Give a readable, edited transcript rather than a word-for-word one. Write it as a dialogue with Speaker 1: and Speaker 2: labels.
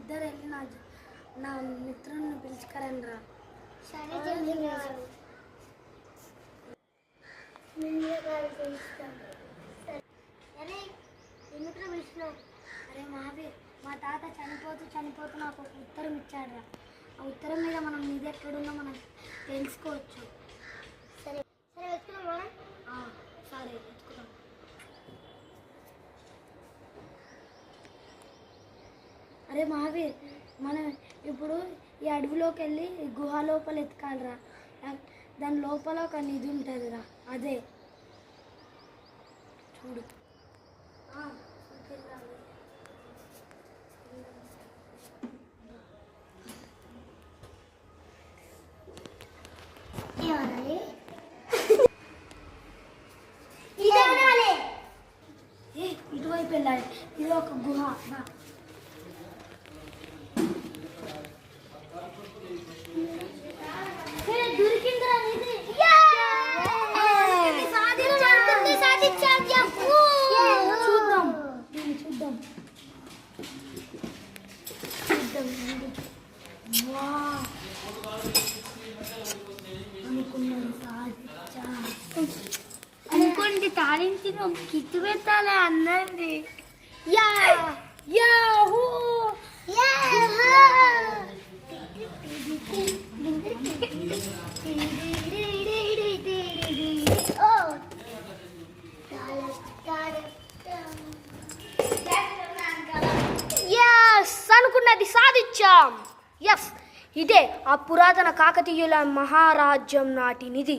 Speaker 1: ఇద్దరు వెళ్ళి నా మిత్రుని పిలుచుకరండి రా.
Speaker 2: సరే జమీంద్ర గారు. అరే ఎందుకు పిలిచినావు?
Speaker 1: అరే మహావీర్, మా తాత చనిపోతూ నాకు ఒక ఉత్తరం ఇచ్చాడు రా. ఆ ఉత్తరం మీద మనం ఇది ఎక్కడున్నా మనం తెలుసుకోవచ్చు.
Speaker 2: సరే సరే వెతుకుదామా?
Speaker 1: సరే వెతుకుదాం. అరే మహావీర్, మనం ఇప్పుడు ఈ అడవిలోకి వెళ్ళి గుహ లోపల ఎతకాలిరా. దాని లోపల ఒక నిధి ఉంటుందిరా, అదే చూడు. ఇటువైపు వెళ్ళాలి. ఇది ఒక గుహ.
Speaker 2: దొరికిందిరా నిధి.
Speaker 1: చూద్దాం చూద్దాం.
Speaker 2: అనుకోండి తాళించిన కిట్టు పెట్టాలి అన్నది.
Speaker 1: అనుకున్నది సాధించాం. ఎస్, ఇదే ఆ పురాతన కాకతీయుల మహారాజ్యం నాటి నిధి.